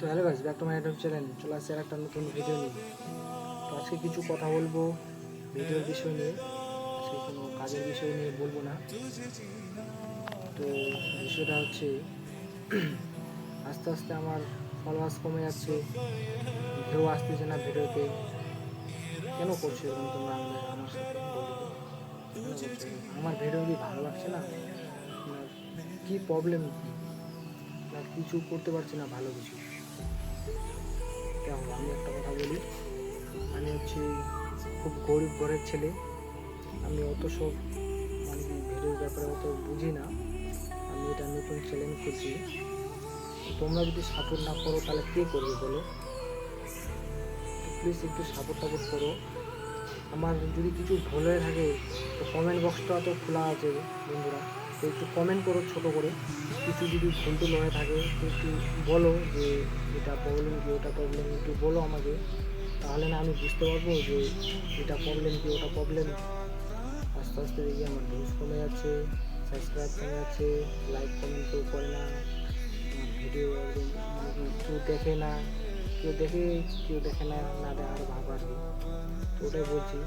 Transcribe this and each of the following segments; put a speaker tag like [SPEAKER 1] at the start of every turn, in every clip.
[SPEAKER 1] তো hello guys, back to my YouTube channel. চলে আসছে একটা নতুন ভিডিও নিয়ে। তো আজকে কিছু কথা বলবো ভিডিওর বিষয় নিয়ে। আজকে কোনো কাজের বিষয় নিয়ে বলবো না। তো বিষয়টা হচ্ছে আস্তে আস্তে আমার ফলোয়ার্স কমে যাচ্ছে, ভিউ আসতেছে না ভিডিওতে। কেন করছো এরকম তোমরা আমার সাথে বলো তো? কেন করছো এরকম? আমার ভিডিও কি ভালো লাগছে না? না কি প্রবলেম, কি না কিছু করতে পারছি না ভালো কিছু? দেখো, আমি একটা কথা বলি। আমি হচ্ছে খুব গরিব ঘরের ছেলে। আমি অত সব মানে কি ভিডিওর ব্যাপারে অত বুঝি না। আমি এটা নতুন চ্যালেঞ্জ করছি। তোমরা যদি সাপোর্ট না করো তাহলে কে করবে বলো? তো প্লিজ একটু সাপোর্ট করো। আমার যদি কিছু ভুল হয়ে থাকে তো কমেন্ট বক্সটা তো খোলা আছে বন্ধুরা। তো একটু কমেন্ট করো ছোটো করে। কিছু যদি ভুল টুল হয়ে থাকে তো একটু বলো যে এটা প্রবলেম কি, ওটা প্রবলেম, একটু বলো আমাকে। তাহলে না আমি বুঝতে পারবো যে এটা প্রবলেম কি, ওটা প্রবলেম। আস্তে আস্তে দেখি আমার ভিউজ কমে যাচ্ছে, সাবস্ক্রাইব কমে যাচ্ছে, লাইক কমেন্ট কেউ করে না, আমার ভিডিও একদম মানে কি কেউ দেখে না, কেউ দেখে না, না দেখার ভাব আর কি। তো ওটাই বলছি,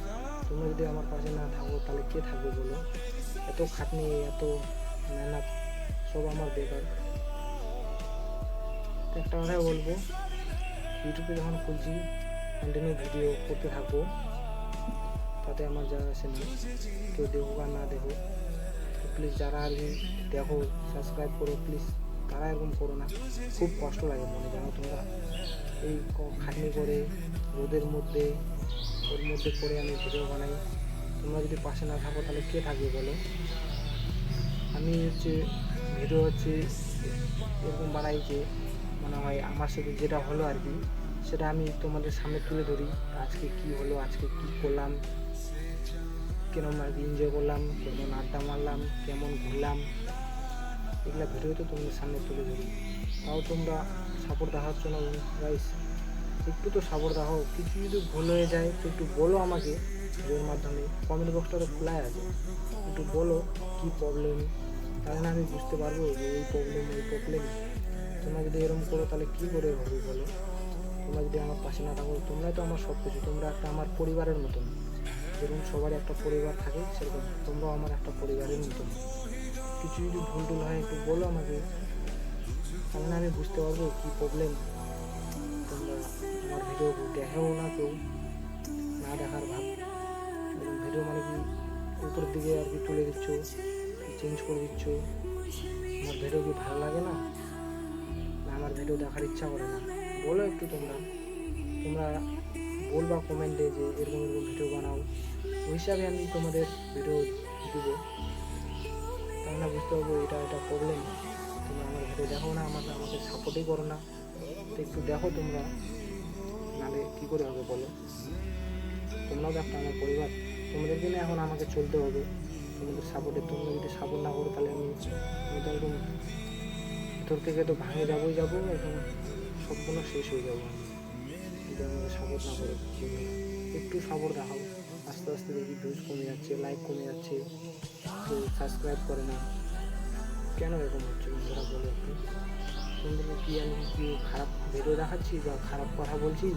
[SPEAKER 1] তোমরা যদি আমার পাশে না থাকো তাহলে কে থাকবে বলো? এত খাটনি, এত মেহনত সব আমার বেকার। তো একটা কথাই বলবো, ইউটিউবে যখন খুলছি কন্টিনিউ ভিডিও করতে থাকবো, তাতে আমার যা আসে না, কেউ দেখুক আর না দেখুক। তো প্লিজ যারা আর কি দেখো, সাবস্ক্রাইব করো প্লিজ। তারা এরকম করো না, খুব কষ্ট লাগে মনে, জানো তোমরা? এই খাটনি করে রোদের মধ্যে ওর মধ্যে করে আমি ভিডিও বানাই। তোমরা যদি পাশে না থাকো তাহলে কে থাকবে বলো? আমি হচ্ছে ভিডিও হচ্ছে এরকম বানাই যে মনে হয় আমার সাথে যেটা হলো আর কি, সেটা আমি তোমাদের সামনে তুলে ধরি। আজকে কি হলো, আজকে কি করলাম, কেমন আর কি এনজয় করলাম, কেমন আড্ডা মারলাম, কেমন ঘুরলাম, এগুলো ভিডিও তো তোমাদের সামনে তুলে ধরি। তাও তোমরা সাপোর্ট দেখাচ্ছ না গাইস। একটু তো সাপোর্ট দেখাও। কিছু যদি ভুল হয়ে যায় তো একটু বলো আমাকে ভিডিওর মাধ্যমে। কমেন্ট বক্সটা তো খোলাই আছে, একটু বলো কী প্রবলেম। তাহলে না আমি বুঝতে পারবো যে এই প্রবলেম, এই প্রবলেম। তোমরা যদি এরকম করো তাহলে কী করে হবে বলো? তোমরা যদি আমার পাশে না থাকো, তোমরাই তো আমার সব কিছু। তোমরা একটা আমার পরিবারের মতন। যেরকম সবারই একটা পরিবার থাকে, সেরকম তোমরাও আমার একটা পরিবারের মতন। কিছু যদি ভুল টুল হয় একটু বলো আমাকে, তাহলে আমি বুঝতে পারবো কী প্রবলেম। তোমরা আমার ভিডিও দেখেও না, কেউ না দেখার ভাব, এবং ভিডিও মানে কি উপরের দিকে আর কি তুলে দিচ্ছ, চেঞ্জ করে দিচ্ছ। আমার ভিডিও কি ভালো লাগে না? না আমার ভিডিও দেখার ইচ্ছা করে না? বলো একটু তোমরা। তোমরা বলবা কমেন্টে যে এরকম এরকম ভিডিও বানাও, ওই হিসাবে আমি তোমাদের ভিডিও দেবো। তাই না বুঝতে পারবো এটা এটা প্রবলেম। তোমরা আমার ভিডিও দেখো না, আমাকে সাপোর্টই করো না। তো একটু দেখো তোমরা, নাহলে কী করে হবে বলো? তোমরাও তো একটা আমার পরিবার, তোমাদেরকে নিয়ে এখন আমাকে চলতে হবে। তোমাদের সাপোর্টে, তোমরা যদি সাপোর্ট না করো তাহলে আমি তো একদম ভিতর থেকে তো যাবোই একদম সম্পূর্ণ শেষ হয়ে যাবো আমি, যদি আমাকে সাপোর্ট না করো। একটু সাপোর্ট দেখাও। আস্তে আস্তে দেখি ভিউজ কমে যাচ্ছে, লাইক কমে যাচ্ছে, কেউ সাবস্ক্রাইব করে না। কেন এরকম হচ্ছে বন্ধুরা বলো একটু? তোমাদেরকে কি আমি কি খারাপ ভিডিও দেখাচ্ছি বা খারাপ কথা বলছি,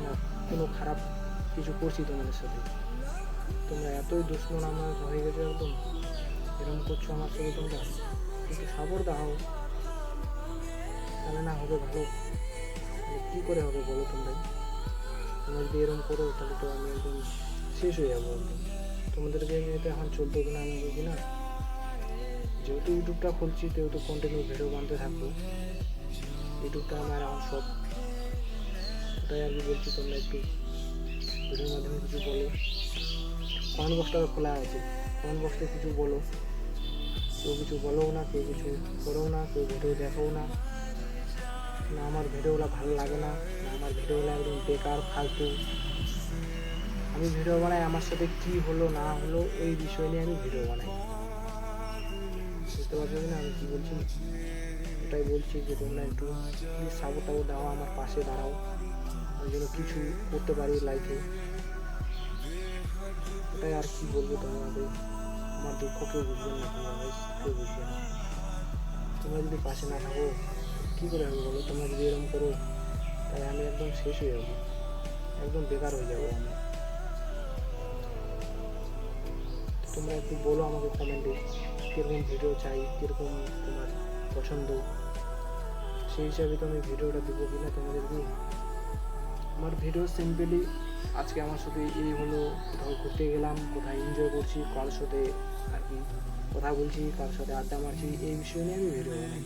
[SPEAKER 1] না কোনো খারাপ কিছু করছি তোমাদের সাথে? তোমরা এতই দুশ্মন আমার হয়ে গেছে একদম, এরকম করছো আমার সাথে তোমরা? একটু সাপোর্ট দাও, তাহলে না হবে ভালো। তাহলে কী করে হবে বলো তোমরাই? তোমরা যদি এরকম করো তাহলে তো আমি একদম শেষ হয়ে যাবো একদম। তোমাদেরকে নিয়ে তো এখন চলতে হবে না আমি বুঝি না? যেহেতু ইউটিউবটা খুলছি সেহেতু কন্টিনিউ ভিডিও বানাতে থাকবো। ইউটিউবটা আমার এখন সব, ওটাই আর কি বলছি। তোমরা একটু ভিডিওর মাধ্যমে কিছু বলো। কমেন্ট বক্সটা খোলা আছে, কমেন্ট বক্সে কিছু বলো। কেউ কিছু বলো না, কেউ কিছু করো না, কেউ ভিডিও দেখো না, না আমার ভিডিওগুলো ভালো লাগে না, না আমার ভিডিওগুলো একদম বেকার ফালতু। আমি ভিডিও বানাই আমার সাথে কী হলো না হলো এই বিষয় নিয়ে আমি ভিডিও বানাই। বুঝতে পারছো না আমি কী বলছি? ওটাই বলছি যে তোমরা একটু প্লিজ সাপোর্ট দাও, আমার পাশে দাঁড়াও, আমি যেন কিছু করতে পারি লাইফে। ওটাই আর কি বলবো তোমাদের। আমার দুঃখ কেউ বুঝবেন না, তোমরা ভাই কেউ বুঝবে না। তোমরা যদি পাশে না থাকো কী করে হবে বলো? তোমরা যদি এরকম করো তাহলে আমি একদম শেষ হয়ে যাবো, একদম বেকার হয়ে যাবো আমি। তোমরা একটু বলো আমাকে কমেন্টে কীরকম ভিডিও চাই, কীরকম তোমার পছন্দ, সেই হিসাবে তো আমি ভিডিওটা দেবো কিনা তোমাদেরকে। আমার ভিডিও সিম্পলি আজকে আমার সাথে এই হলো, কোথাও ঘুরতে গেলাম, কোথায় এনজয় করছি, কার সাথে আর কি কথা বলছি, কার সাথে আড্ডা মারছি, এই বিষয় নিয়ে আমি ভিডিও বানাই।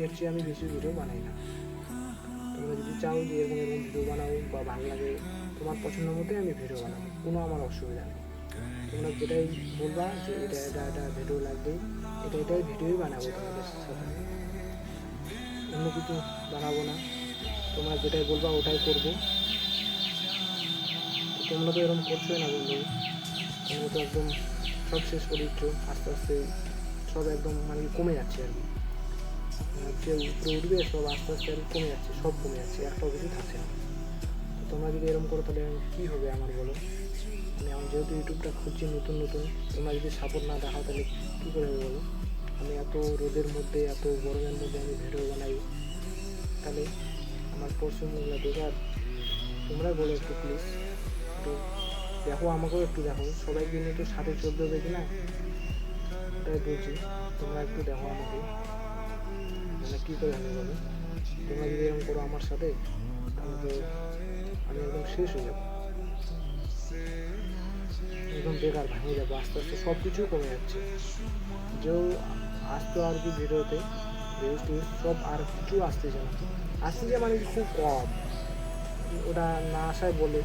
[SPEAKER 1] এর চেয়ে আমি বেশি ভিডিও বানাই না। তোমরা যদি চাও যে এরকম এরকম ভিডিও বানাও বা ভালো লাগে তোমার পছন্দ মতো আমি ভিডিও বানাবো, কোনো আমার অসুবিধা নেই। তোমরা যেটাই বলবা যে এটা এটা এটা ভিডিও লাগবে, এটাই ভিডিওই বানাবো তোমাদের সাথে, অন্য কিছু বানাবো না। তোমরা যেটাই বলবা ওটাই করবো। তোমরা তো এরকম করছোই না বন্ধু, তোমরা তো একদম সব শেষ করে দিচ্ছ আস্তে আস্তে, সব একদম মানে কমে যাচ্ছে আর কি। যে উপরে উঠবে সব আস্তে আস্তে আর কমে যাচ্ছে, সব কমে যাচ্ছে, একটাও কিছু থাকছে না। তো তোমরা যদি এরকম করো তাহলে কী হবে আমার বলো? মানে আমি যেহেতু ইউটিউবটা খুঁজছি নতুন নতুন, তোমরা যদি সাপোর্ট না দেখাও তাহলে কী করে হবে বলো? আমি এত রোদের মধ্যে এত গরমের মধ্যে আমি ভিডিও বানাই, তাহলে আমার পরিশ্রমগুলো বেকার। তোমরা বলো একটু প্লিজ, একটু দেখো, আমাকেও একটু দেখো, সবাইকে নিয়ে তো সাথে চলতে হবে কিনা, ওটাই বলছি। তোমরা একটু দেখো আমাকে, মানে কী করে হবে বলো? তোমরা যদি এরকম করো আমার সাথে তাহলে তো আমি একদম শেষ হয়ে যাবো, একদম বেকার ভেঙে যাবো আস্তে আস্তে, সব কিছু কমে যাচ্ছে। যেও আসতো আর কি ভিডিওতে ভিউজ টিউজ সব, আর কিছু আসতেছে না, আসতেছে মানে খুব কম, ওটা না আসায় বলে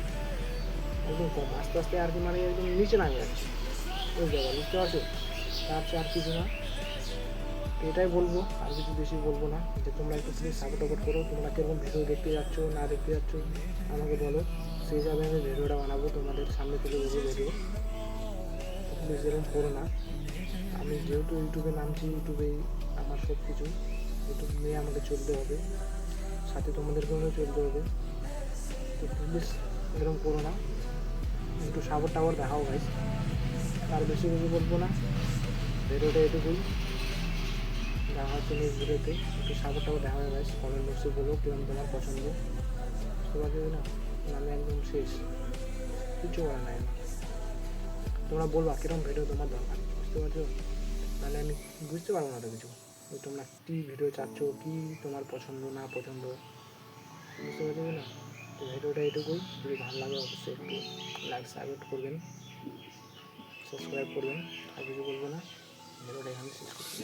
[SPEAKER 1] একদম কম, আস্তে আস্তে আর কি মানে একদম নিচে নামে যাচ্ছে ওই জায়গায়, বুঝতে পারছো? তার চেয়ে আর কিছু না, এটাই বলবো, আর কিছু বেশি বলবো না। যে তোমরা একটু প্লিজ সাপোর্ট টাপোর্ট করো, তোমরা কীরকম ভিডিও দেখতে যাচ্ছ না দেখতে যাচ্ছ আমাকে বলো, সেই হিসাবে আমি ভিডিওটা বানাবো, তোমাদের সামনে তুলে দেবো ভিডিও। প্লিজ এরকম করো না। আমি যেহেতু ইউটিউবে নামছি, ইউটিউবেই আমার সব কিছু, ইউটিউব নিয়ে আমাকে চলতে হবে, সাথে তোমাদেরকেও চলতে হবে। তো প্লিজ এরকম করো না, একটু সাপোর্ট টাপোর্ট দেখাও গাইস। আর বেশি কিছু বলবো না, ভিডিওটা এটুকুই, দেখা হচ্ছে নেক্সট ভিডিওতে। একটু সাপোর্ট টাপোর্ট দেখা হয় গাইস, কমেন্ট বক্সে বলো কিরকম তোমার পছন্দ, বুঝতে পারছো না? আমি একদম শেষ, কিছু করার নাই আমার। তোমরা বলবা কিরকম ভিডিও তোমার দরকার, বুঝতে পারছো? তাহলে আমি বুঝতে পারবো না তো কিছু, তোমরা কী ভিডিও চাচ্ছ, কী তোমার পছন্দ না পছন্দ, বুঝতে পারছো না? তো ভিডিওটা এটুকুই, যদি ভালো লাগে অবশ্যই একটু লাইক সাপোর্ট করবেন, সাবস্ক্রাইব করবেন, আর কিছু বলবো না। ভিডিওটা এখানে শেষ করছি।